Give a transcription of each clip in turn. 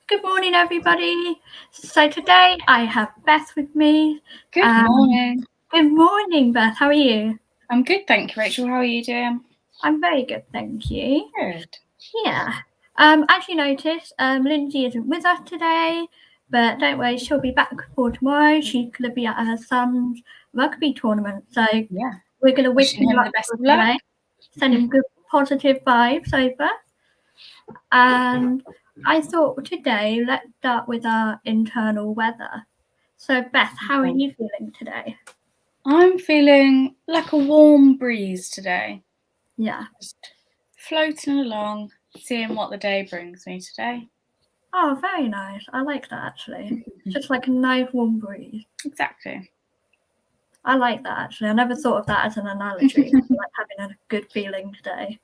Good morning, everybody. So today I have Beth with me. Good morning. Good morning, Beth. How are you? I'm good, thank you, Rachel. How are you doing? I'm very good, thank you. Good. Yeah. As you noticed, Lindsay isn't with us today, but don't worry, she'll be back for tomorrow. She's going to be at her son's rugby tournament, so Yeah. we're going to wish Wishing him him luck the best for of luck. today. Send him good positive vibes over. And I thought today, let's start with our internal weather. So, Beth, how are you feeling today? I'm feeling like a warm breeze today. Yeah. Just floating along, seeing what the day brings me today. Oh, very nice. I like that actually. It's just like a nice warm breeze. Exactly. I like that actually. I never thought of that as an analogy. Like having a good feeling today.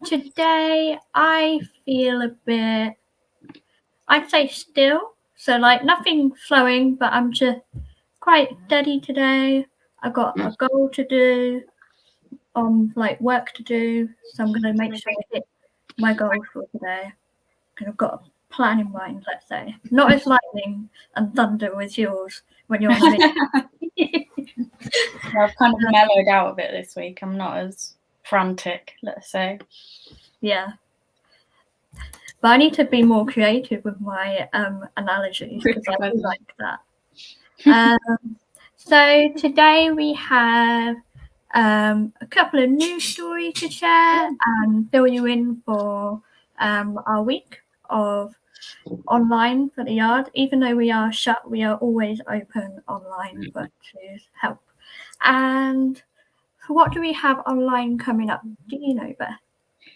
Today I feel a bit, I'd say still. So like nothing flowing, but I'm just quite steady today. I got a goal to do, like work to do. So I'm gonna make sure I hit my goal for today. Because I've got a plan in mind, let's say. Not as lightning and thunder as yours when you're on it. I've kind of mellowed out a bit this week. I'm not as frantic, let's say. Yeah. But I need to be more creative with my analogies because I do like that. So today we have a couple of news stories to share and fill you in for our week of online for the yard. Even though we are shut, we are always open online for to help. And what do we have online coming up? Do you know, Beth?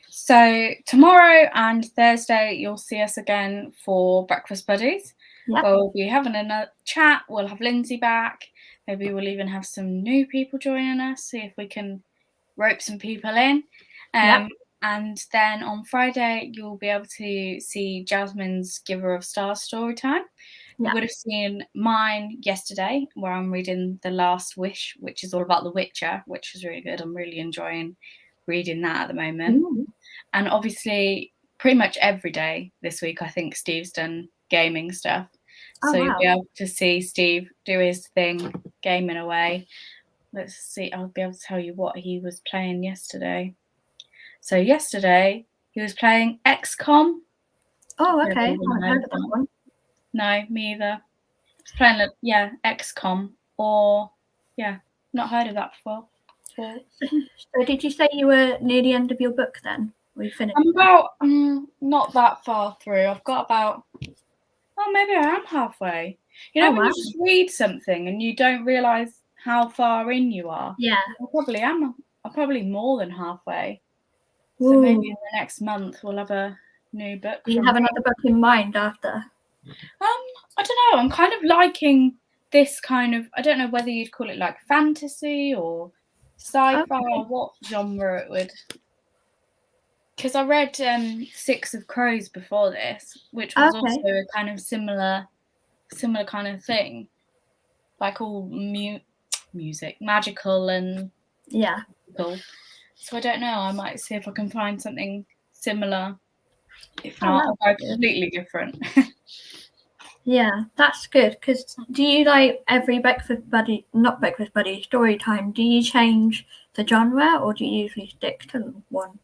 So tomorrow and Thursday, you'll see us again for Breakfast Buddies. Yep. We'll be having another chat. We'll have Lindsay back. Maybe we'll even have some new people joining us, see if we can rope some people in. Yep. And then on Friday, you'll be able to see Jasmine's Giver of Stars story time. You would have seen mine yesterday, where I'm reading The Last Wish, which is all about The Witcher, which is really good. I'm really enjoying reading that at the moment. Ooh. And obviously, pretty much every day this week, I think Steve's done gaming stuff. So you'll be able to see Steve do his thing, gaming away. Let's see, I'll be able to tell you what he was playing yesterday. So yesterday, he was playing XCOM. Oh, okay. I haven't heard of that one. No, me either. He's playing, XCOM, or, not heard of that before. So did you say you were near the end of your book then? We finished. I'm about, not that far through. I've got about, maybe I am halfway. You know, when you just read something and you don't realise how far in you are? Yeah. I probably am. I'm probably more than halfway. So maybe in the next month we'll have a new book. Do you have another book in mind after? I don't know. I'm kind of liking this kind of, I don't know whether you'd call it like fantasy or sci-fi or what genre it would. Because I read Six of Crows before this, which was also a kind of similar kind of thing, like all music, magical and cool. So I don't know. I might see if I can find something similar. If not, I'll go completely different. Yeah, that's good. Because do you like every not Breakfast Buddy story time? Do you change the genre or do you usually stick to one?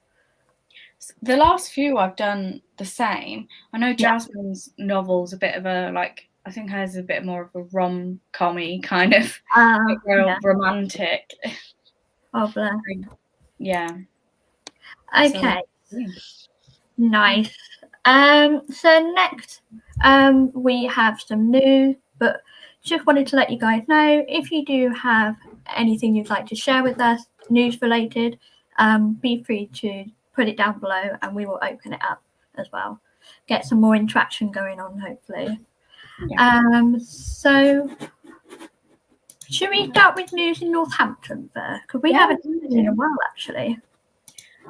The last few I've done the same. I know Jasmine's novel's a bit of a I think hers is a bit more of a rom-commy kind of romantic. Oh, bless. Yeah. Okay. So, nice. So next, we have some news, but just wanted to let you guys know if you do have anything you'd like to share with us, news related, be free to put it down below and we will open it up as well. Get some more interaction going on, hopefully. Yeah. So should we start with news in Northampton first? Because we haven't seen it in a while, actually.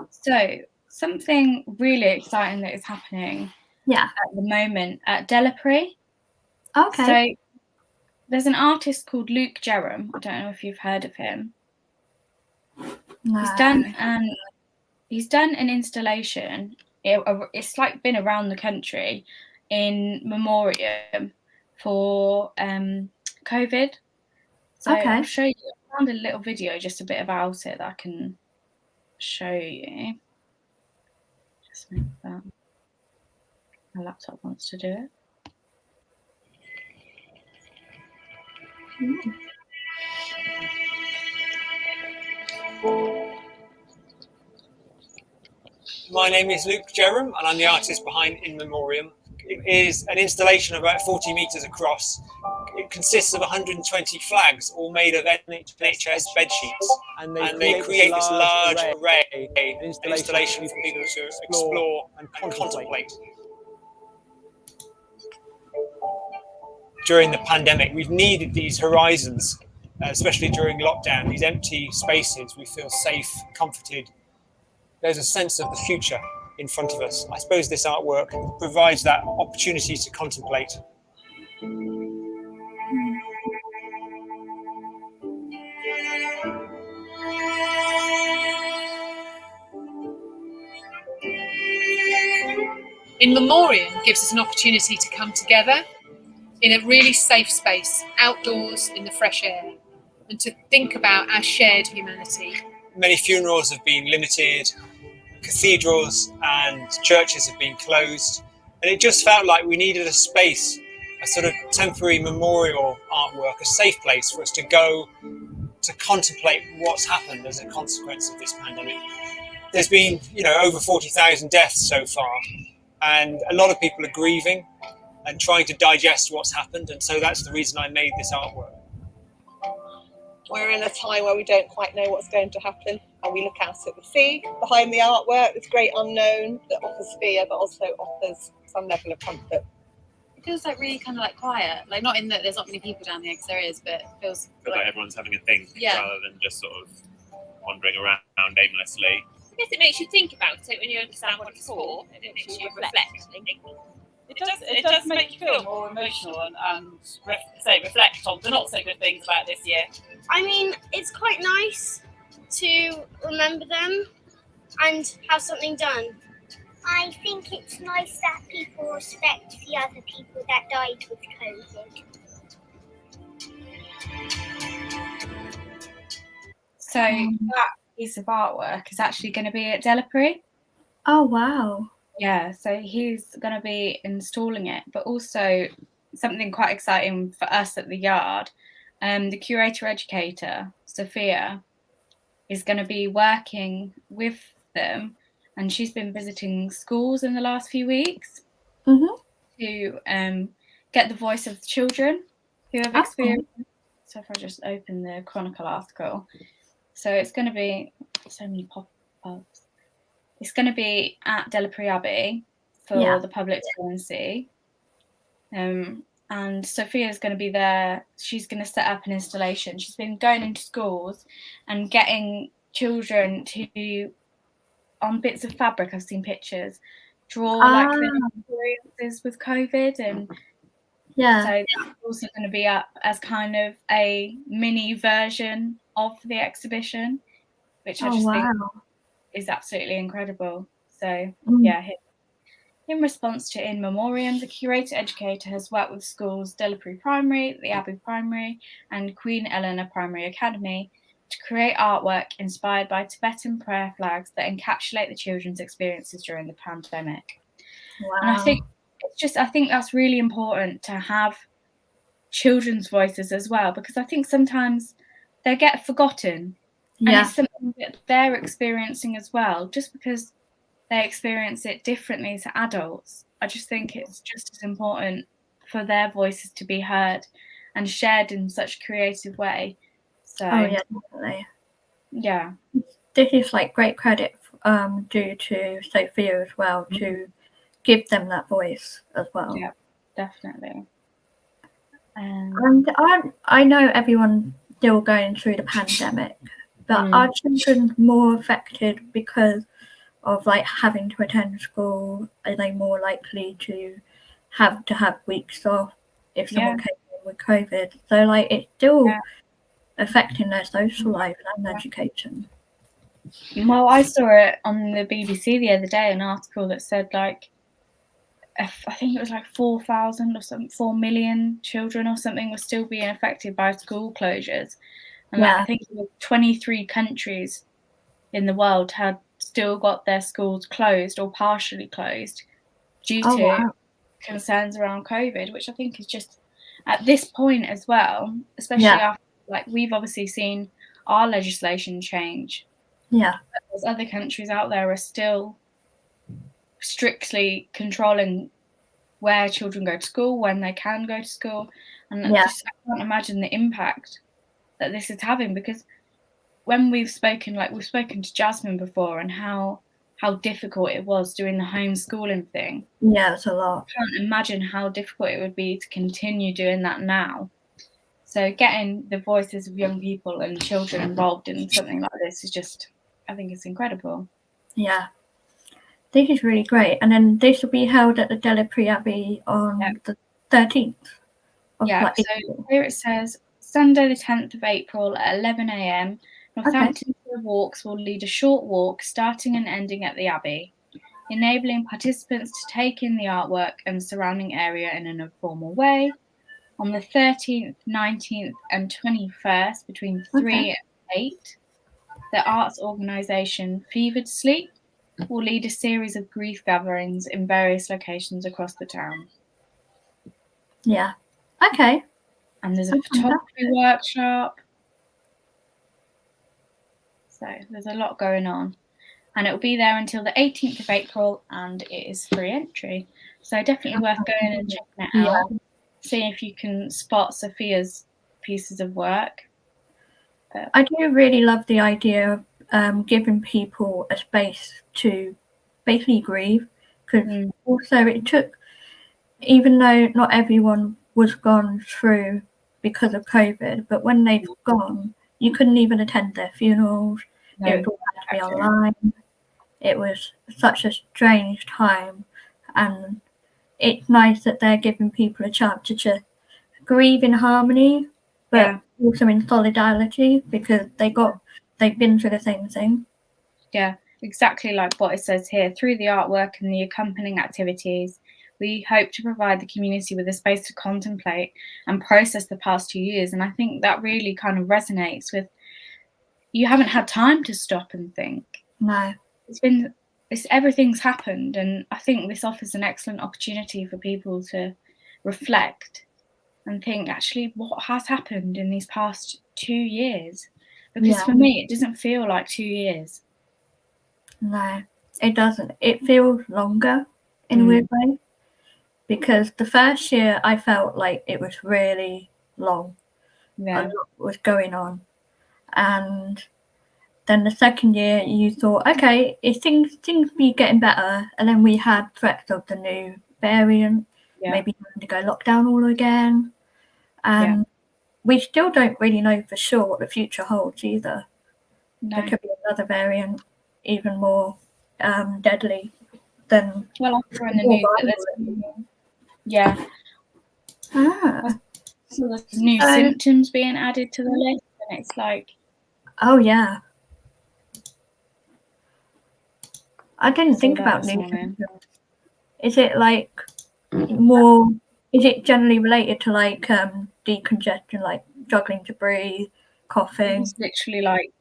So something really exciting that is happening at the moment at Delapre. Okay. So there's an artist called Luke Jerram. I don't know if you've heard of him. No. He's done an installation it's like been around the country in memoriam for COVID. So Okay. I'll show you. I found a little video, just a bit about it that I can show you. Just make that. My laptop wants to do it. My name is Luke Jerram, and I'm the artist behind In Memoriam. It is an installation about 40 metres across. It consists of 120 flags, all made of NHS bedsheets, and they create this large array, an installation for people to explore and contemplate. During the pandemic, we've needed these horizons, especially during lockdown, these empty spaces. We feel safe, comforted. There's a sense of the future in front of us. I suppose this artwork provides that opportunity to contemplate. In Memoriam gives us an opportunity to come together in a really safe space, outdoors in the fresh air, and to think about our shared humanity. Many funerals have been limited, cathedrals and churches have been closed, and it just felt like we needed a space, a sort of temporary memorial artwork, a safe place for us to go to contemplate what's happened as a consequence of this pandemic. There's been, over 40,000 deaths so far, and a lot of people are grieving and trying to digest what's happened, and so that's the reason I made this artwork. We're in a time where we don't quite know what's going to happen, and we look out at the sea behind the artwork, this great unknown that offers fear but also offers some level of comfort. It feels like really kind of like quiet, like not in that there's not many people down here, because there is, but it feels like everyone's having a think rather than just sort of wandering around aimlessly. I guess it makes you think about it when you understand what it's for. It makes you reflect. It does make you feel more emotional and reflect on the not so good things about this year. I mean, it's quite nice to remember them and have something done. I think it's nice that people respect the other people that died with COVID. So that piece of artwork is actually going to be at Delapre. Oh, wow. Yeah, so he's going to be installing it, but also something quite exciting for us at the Yard. The curator educator, Sophia, is going to be working with them, and she's been visiting schools in the last few weeks to get the voice of the children who have experienced. So if I just open the Chronicle article, so it's going to be so many pop-ups. It's going to be at Delapre Abbey for the public to go and see. And Sophia's going to be there. She's going to set up an installation. She's been going into schools and getting children to, on bits of fabric, I've seen pictures, draw like their experiences with COVID. And so that's also going to be up as kind of a mini version of the exhibition, which I just think is absolutely incredible. So in response to In Memoriam, the curator educator has worked with schools Delapre Primary, the Abbey Primary and Queen Eleanor Primary Academy to create artwork inspired by Tibetan prayer flags that encapsulate the children's experiences during the pandemic. Wow. And I think that's really important to have children's voices as well, because I think sometimes they get forgotten. And it's something that they're experiencing as well, just because they experience it differently to adults. I just think it's just as important for their voices to be heard and shared in such a creative way. So, definitely. Yeah. This is like great credit due to Sophia as well to give them that voice as well. Yeah, definitely. And I know everyone's still going through the pandemic, but are children more affected because of like having to attend school? Are they more likely to have weeks off if someone came in with COVID? So like it's still affecting their social life and education. Well, I saw it on the BBC the other day, an article that said like, I think it was like 4,000 or something, 4 million children or something were still being affected by school closures. And like, I think 23 countries in the world had still got their schools closed or partially closed due to concerns around COVID, which I think is just at this point as well, especially after, like, we've obviously seen our legislation change. Yeah. But there's other countries out there are still strictly controlling where children go to school, when they can go to school. And I can't imagine the impact that this is having, because when we've spoken to Jasmine before and how difficult it was doing the homeschooling thing. Yeah, it's a lot. I can't imagine how difficult it would be to continue doing that now. So getting the voices of young people and children involved in something like this is just, I think it's incredible. Yeah. This is really great. And then this will be held at the De la Prie Abbey on the 13th. So here it says, Sunday the 10th of April at 11 a.m, Northampton Walks will lead a short walk starting and ending at the Abbey, enabling participants to take in the artwork and surrounding area in an informal way. On the 13th, 19th and 21st, between 3 and 8, the arts organisation Fevered Sleep will lead a series of grief gatherings in various locations across the town. Yeah. Okay. And there's a photography workshop. So there's a lot going on. And it will be there until the 18th of April, and it is free entry. So definitely worth going and checking it out. See if you can spot Sophia's pieces of work. I do really love the idea of giving people a space to basically grieve, because also it took, even though not everyone was gone through because of COVID, but when they've gone, you couldn't even attend their funerals. No, it all had to be online. It was such a strange time, and it's nice that they're giving people a chance to just grieve in harmony, but also in solidarity, because they've been through the same thing. Yeah, exactly like what it says here. Through the artwork and the accompanying activities, we hope to provide the community with a space to contemplate and process the past 2 years. And I think that really kind of resonates with, you haven't had time to stop and think. No. Everything's happened, and I think this offers an excellent opportunity for people to reflect and think, actually, what has happened in these past 2 years? Because for me, it doesn't feel like 2 years. No, it doesn't. It feels longer in a weird way, because the first year I felt like it was really long. A lot was going on. And then the second year you thought, okay, things be getting better, and then we had threats of the new variant, maybe having to go lockdown all again. And we still don't really know for sure what the future holds either. No. There could be another variant even more deadly than. Well, I saw in the news that so there's new symptoms being added to the list, and it's like, oh yeah. I didn't think about new symptoms. Is it like more? Is it generally related to like decongestion, like struggling to breathe, coughing? It's literally like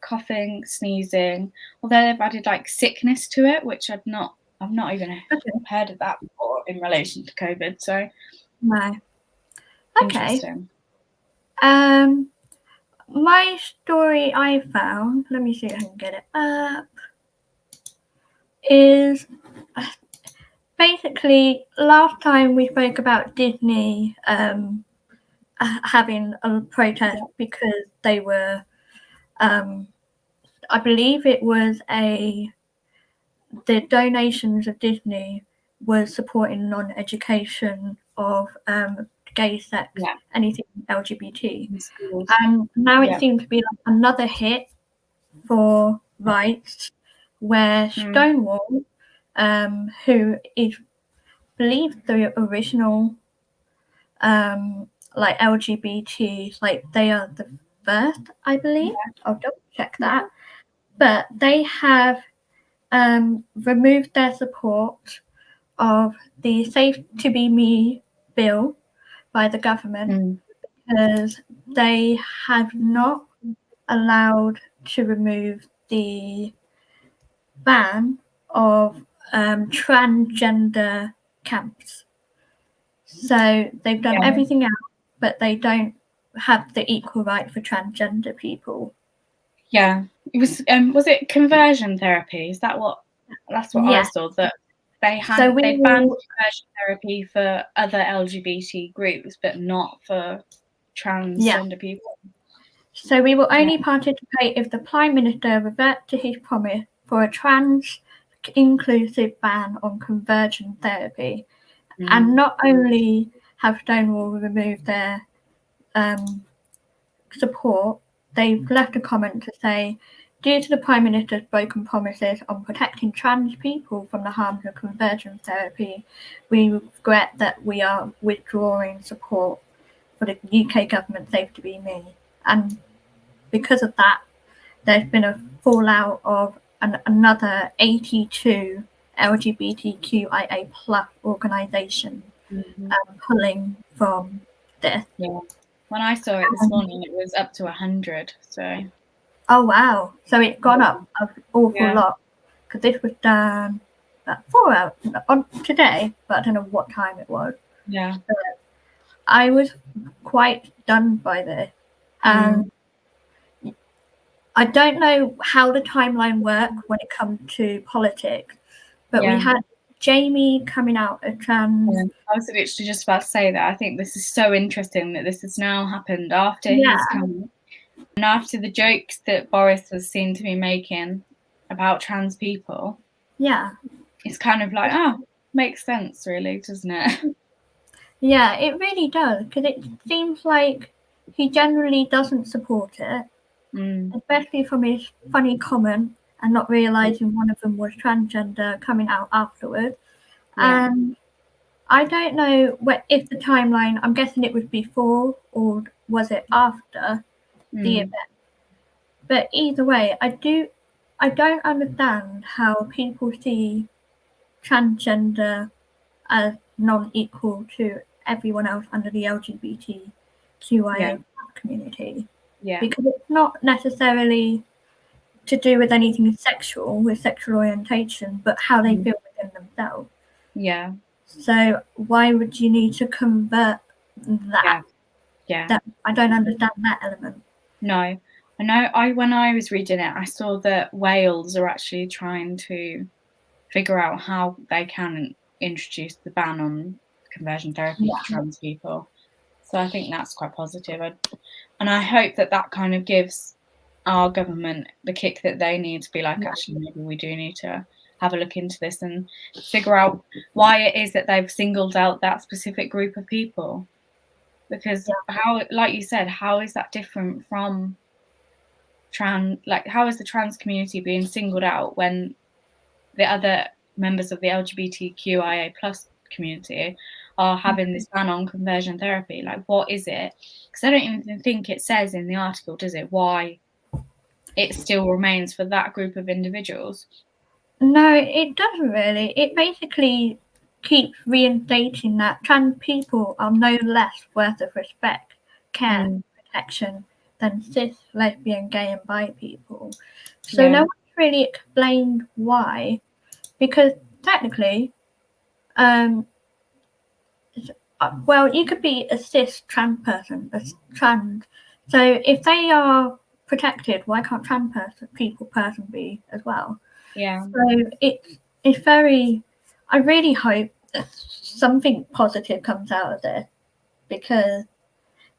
coughing, sneezing. Although they've added like sickness to it, which I've not even heard of that before in relation to COVID. So no. Okay. Interesting. My story I found, let me see if I can get it up, is basically last time we spoke about Disney having a protest because they were, I believe it was the donations of Disney was supporting non-education of gay sex, anything LGBT. And now it seems to be like another hit for rights, where Stonewall, who is believed the original like LGBT, like they are the first, I believe. I'll double check that. but they have removed their support of the Safe to Be Me bill by the government because they have not allowed to remove the ban of transgender camps. So they've done everything else, but they don't have the equal right for transgender people. Yeah, it was it conversion therapy? Is that what? That's what I saw, that they had. So they banned conversion therapy for other LGBT groups, but not for transgender people. So we will only participate if the Prime Minister reverts to his promise for a trans-inclusive ban on conversion therapy. And not only have Stonewall removed their support, they've left a comment to say, due to the Prime Minister's broken promises on protecting trans people from the harms of conversion therapy, we regret that we are withdrawing support for the UK government Safe to Be Me. And because of that, there's been a fallout of another 82 LGBTQIA plus organisation pulling from this. Yeah. When I saw it this morning, it was up to 100. So. Oh wow! So it's gone up an awful lot because this was done at 4 hours on today, but I don't know what time it was. Yeah. But I was quite stunned by this, and I don't know how the timeline works when it comes to politics, but we had Jamie coming out as trans. Yeah. I was literally just about to say that. I think this is so interesting that this has now happened after he's come, and after the jokes that Boris was seen to be making about trans people. Yeah. It's kind of like, makes sense, really, doesn't it? Yeah, it really does, because it seems like he generally doesn't support it. Especially from his funny comment and not realising one of them was transgender coming out afterwards. And I don't know if the timeline, I'm guessing it was before or was it after the event. But either way, I don't understand how people see transgender as non-equal to everyone else under the LGBTQIA community. Yeah. Because it's not necessarily to do with anything sexual, with sexual orientation, but how they feel within themselves. Yeah. So why would you need to convert that? Yeah. I don't understand that element. No. I know when I was reading it, I saw that Wales are actually trying to figure out how they can introduce the ban on conversion therapy for trans people. So I think that's quite positive. And I hope that kind of gives our government the kick that they need to be like, actually, maybe we do need to have a look into this and figure out why it is that they've singled out that specific group of people. Because how, like you said, how is that different from how is the trans community being singled out when the other members of the LGBTQIA plus community are having this ban on conversion therapy? Like, what is it? Because I don't even think it says in the article, does it, why it still remains for that group of individuals? No, it doesn't really. It basically keeps reinstating that trans people are no less worth of respect, care, and protection than cis, lesbian, gay and bi people. So no one's really explained why, because technically, well, you could be a cis trans person, so if they are protected, why can't trans person be as well? Yeah. So it's very, I really hope that something positive comes out of this, because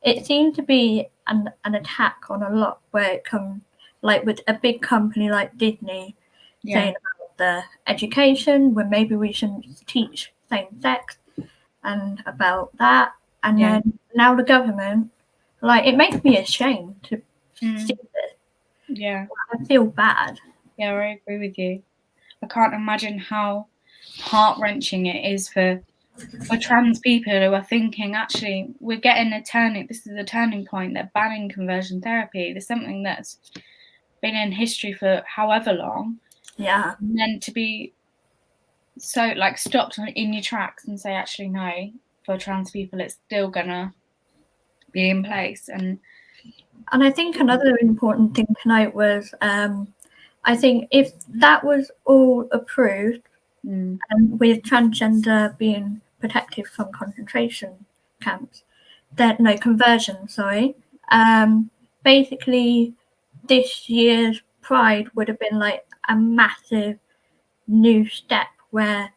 it seems to be an attack on a lot where it comes, like with a big company like Disney saying about the education, when maybe we shouldn't teach same sex and about that. And then now the government, like, it makes me ashamed to see this. Yeah. I feel bad. Yeah, I agree with you. I can't imagine how heart-wrenching it is for trans people who are thinking, actually, this is a turning point. They're banning conversion therapy. There's something that's been in history for however long. Yeah. And then to be so like stopped in your tracks and say, actually, no, for trans people, it's still gonna be in place. And I think another important thing to note was, I think if that was all approved, and with transgender being protected from concentration camps, conversion, sorry. Basically, this year's Pride would have been like a massive new step where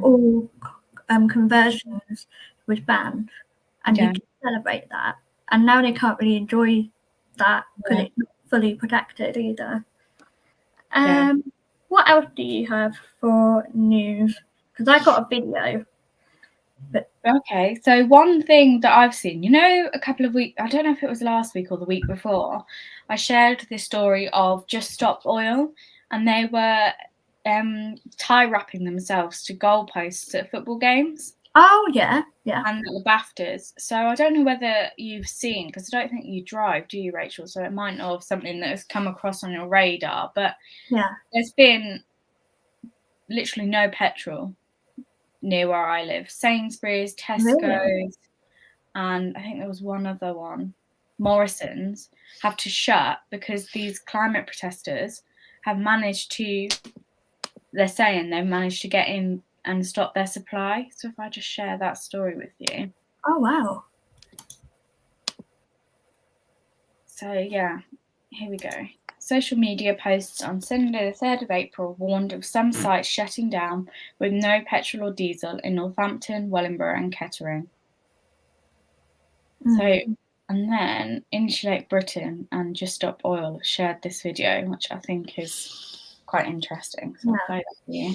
all conversions was banned, and you can celebrate that. And now they can't really enjoy that because it's not fully protected either. What else do you have for news? Because I got a video. Okay, so one thing that I've seen, you know, a couple of weeks, I don't know if it was last week or the week before, I shared this story of Just Stop Oil, and they were tie wrapping themselves to goalposts at football games. Oh, yeah. And the BAFTAs. So I don't know whether you've seen, because I don't think you drive, do you, Rachel? So it might not have something that has come across on your radar, but there's been literally no petrol near where I live. Sainsbury's, Tesco's, and I think there was one other one, Morrison's, have to shut because these climate protesters have managed to, they're saying they've managed to get in and stop their supply. So if I just share that story with you. Oh, wow. So yeah, here we go. Social media posts on Sunday the 3rd of April warned of some sites shutting down with no petrol or diesel in Northampton, Wellingborough and Kettering. So, and then Insulate Britain and Just Stop Oil shared this video, which I think is quite interesting. So I'll play that for you.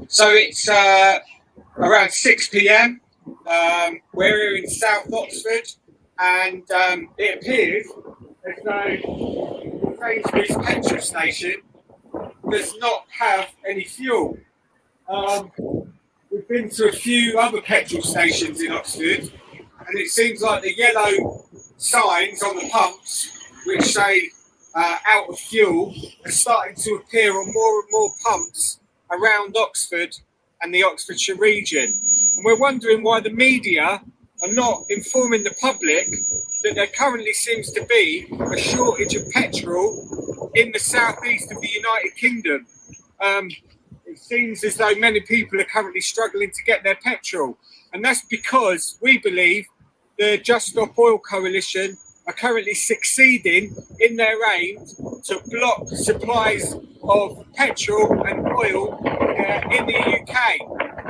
So it's around 6 p.m. We're in South Oxford, and it appears as though Sainsbury's petrol station does not have any fuel. We've been to a few other petrol stations in Oxford, and it seems like the yellow signs on the pumps, which say out of fuel, are starting to appear on more and more pumps around Oxford and the Oxfordshire region. And we're wondering why the media are not informing the public that there currently seems to be a shortage of petrol in the southeast of the United Kingdom. It seems as though many people are currently struggling to get their petrol. And that's because we believe the Just Stop Oil Coalition are currently succeeding in their aim to block supplies of petrol and oil in the UK.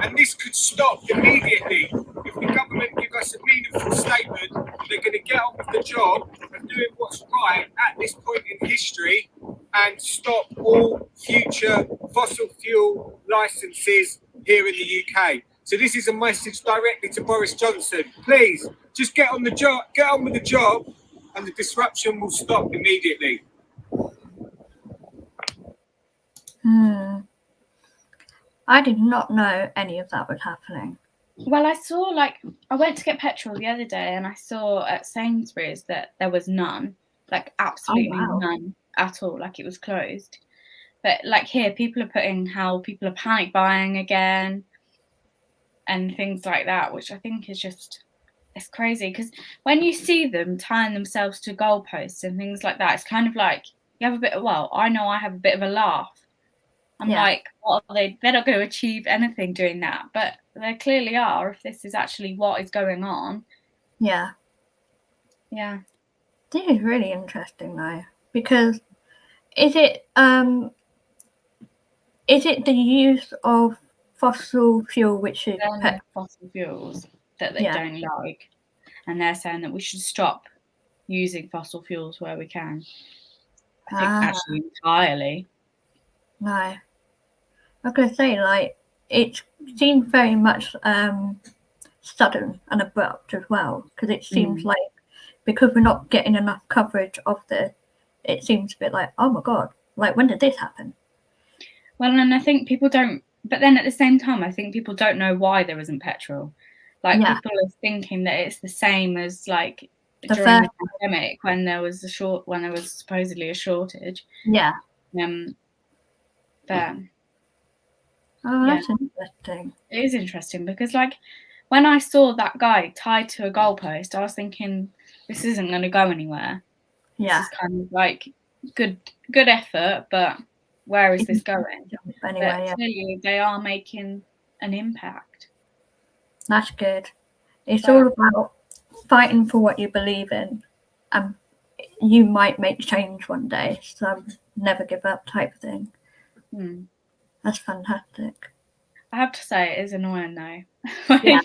And this could stop immediately if the government give us a meaningful statement that they're going to get on with the job of doing what's right at this point in history and stop all future fossil fuel licenses here in the UK. So this is a message directly to Boris Johnson. Please, just get on the job, get on with the job, and the disruption will stop immediately. I did not know any of that was happening. Well, I saw, I went to get petrol the other day and I saw at Sainsbury's that there was none, absolutely none at all, it was closed. But here, people are putting how people are panic buying again and things like that, which I think is just, it's crazy. Because when you see them tying themselves to goalposts and things like that, it's kind of like, you have a bit of, I know I have a bit of a laugh. I'm like, what are they? They're not going to achieve anything doing that, but they clearly are if this is actually what is going on. Yeah. Yeah. This is really interesting though, because is it the use of fossil fuel which is fossil fuels that they don't like, and they're saying that we should stop using fossil fuels where we can. I think actually entirely. No. I was going to say, it seems very much sudden and abrupt as well, because it seems like, because we're not getting enough coverage of this, it seems a bit like, oh my God, when did this happen? Well, and I think people don't, but then at the same time, I think people don't know why there isn't petrol. People are thinking that it's the same as, during the pandemic when there was supposedly a shortage. Yeah. But that's interesting. It is interesting because, like, when I saw that guy tied to a goalpost, I was thinking, this isn't going to go anywhere. Yeah. This is kind of like good effort, but where is this going? Anyway, but clearly they are making an impact. That's good. It's all about fighting for what you believe in, and you might make change one day. So never give up type of thing. That's fantastic. I have to say, it is annoying though. Yeah.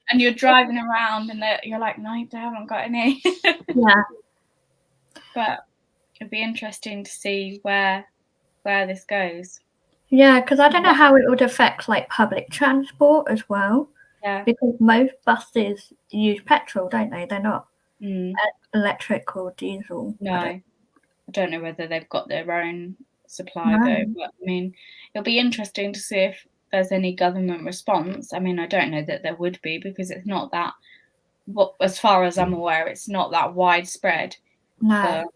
And you're driving around and you're like, no, they haven't got any. Yeah. But it'd be interesting to see where this goes. Yeah, because I don't know how it would affect like public transport as well. Yeah. Because most buses use petrol, don't they? They're not electric or diesel. No. I don't know whether they've got their own supply though. But I mean, it'll be interesting to see if there's any government response. I mean, I don't know that there would be because it's not that. As far as I'm aware, it's not that widespread. No.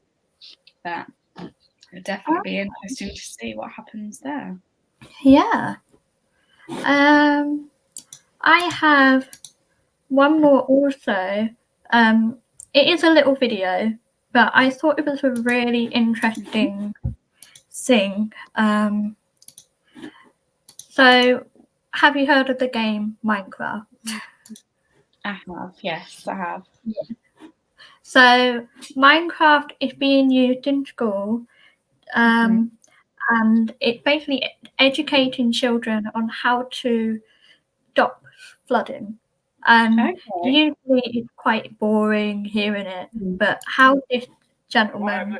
But it'll definitely be interesting to see what happens there. Yeah. I have one more also. It is a little video, but I thought it was a really interesting thing. So, have you heard of the game Minecraft? I have, yes, I have. Yeah. So, Minecraft is being used in school, and it's basically educating children on how to stop flooding. And usually it's quite boring hearing it, but how this gentleman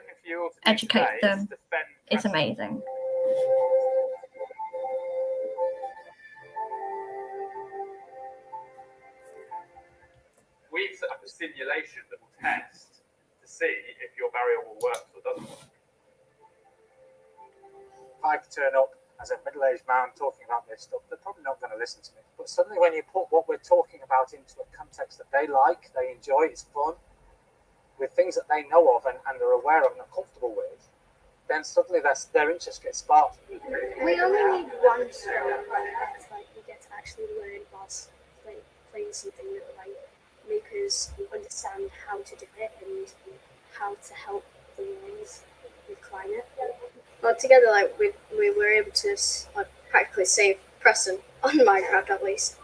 educates them is amazing. We've set up a simulation that will test to see if your barrier wall works or doesn't work. If I turn up as a middle-aged man talking about this stuff, they're probably not going to listen to me. But suddenly when you put what we're talking about into a context that they like, they enjoy, it's fun, with things that they know of and are aware of and are comfortable with, then suddenly their interest gets sparked. We only need one skill, like we get to actually learn whilst playing something that like make us understand how to do it and how to help the world with climate. Well, together, like we were able to practically save Preston on Minecraft at least.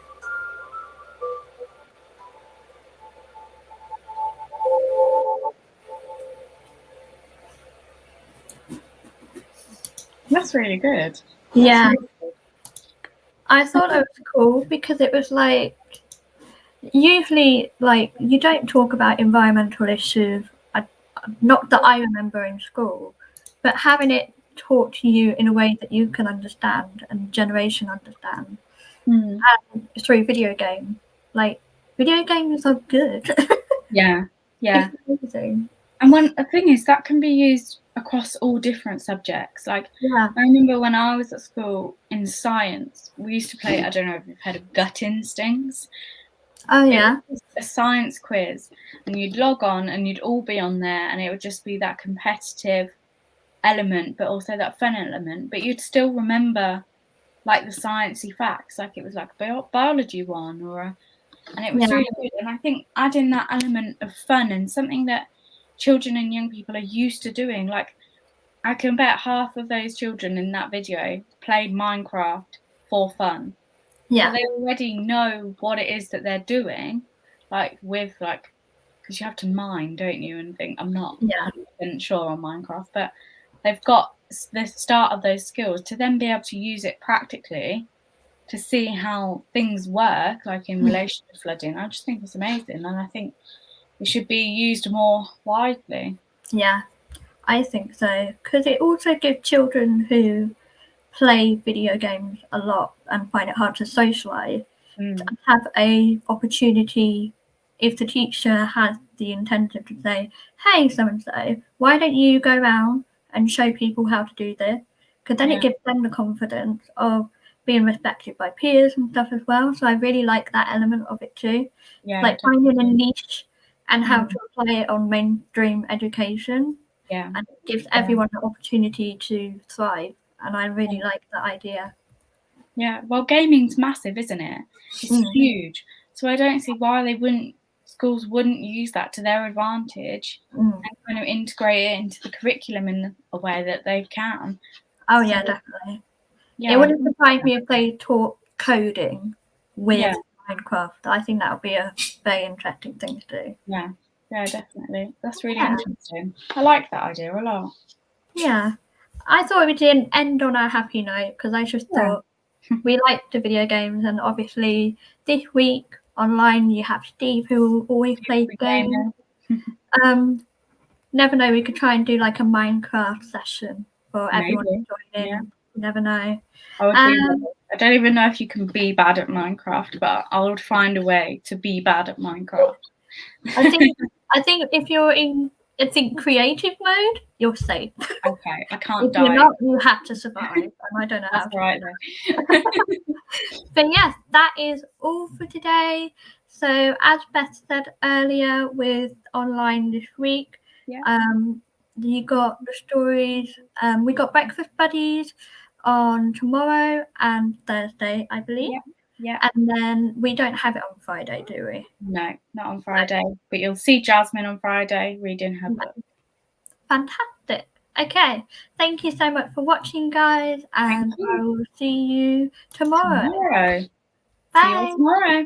That's really good. Yeah. I thought it was cool because it was like, usually, like, you don't talk about environmental issues, not that I remember in school, but having it taught to you in a way that you can understand and generation understand, and through video games. Like, video games are good. Yeah. It's amazing. And the thing is, that can be used across all different subjects. Like, I remember when I was at school in science, we used to play, I don't know if you've heard of Gut Instincts. Oh, yeah. It was a science quiz, and you'd log on and you'd all be on there, and it would just be that competitive element, but also that fun element. But you'd still remember, like, the sciencey facts, like it was like a biology one, and it was really good. And I think adding that element of fun and something that children and young people are used to doing, like, I can bet half of those children in that video played Minecraft for fun. Yeah. So they already know what it is that they're doing, like, with, like, because you have to mine, don't you? And think, I'm not 100% sure on Minecraft, but they've got the start of those skills to then be able to use it practically to see how things work, like in relation to flooding. I just think it's amazing, and I think it should be used more widely. Yeah, I think so, because it also gives children who play video games a lot and find it hard to socialise to have a opportunity, if the teacher has the intention to say, hey, so-and-so, why don't you go around and show people how to do this? Because then it gives them the confidence of being respected by peers and stuff as well. So I really like that element of it too. Yeah, like finding a niche and how to apply it on mainstream education. Yeah. And it gives everyone the opportunity to thrive. And I really like that idea. Yeah, well, gaming's massive, isn't it? It's huge. So I don't see why schools wouldn't use that to their advantage and kind of integrate it into the curriculum in a way that they can. Oh, yeah, definitely. Yeah. It wouldn't surprise me if they taught coding with Minecraft. I think that would be a very interesting thing to do. Yeah, definitely. That's really interesting. I like that idea a lot. Yeah. I thought we didn't end on a happy note because I just thought we liked the video games, and obviously this week online you have Steve who always plays games. Never know, we could try and do like a Minecraft session for everyone to join in. You never know. I don't even know if you can be bad at Minecraft, but I would find a way to be bad at Minecraft. I think if you're in creative mode, you're safe. Okay, I can't if die. You're not, you have to survive, and I don't know how to do that. But yes, that is all for today. So as Beth said earlier, with online this week, you got the stories. We got Breakfast Buddies on tomorrow and Thursday, I believe. Yeah. And then we don't have it on Friday, do we? No, not on Friday. But you'll see Jasmine on Friday reading her book. Fantastic. Okay. Thank you so much for watching, guys. And I will see you tomorrow. Bye. Bye. See you tomorrow.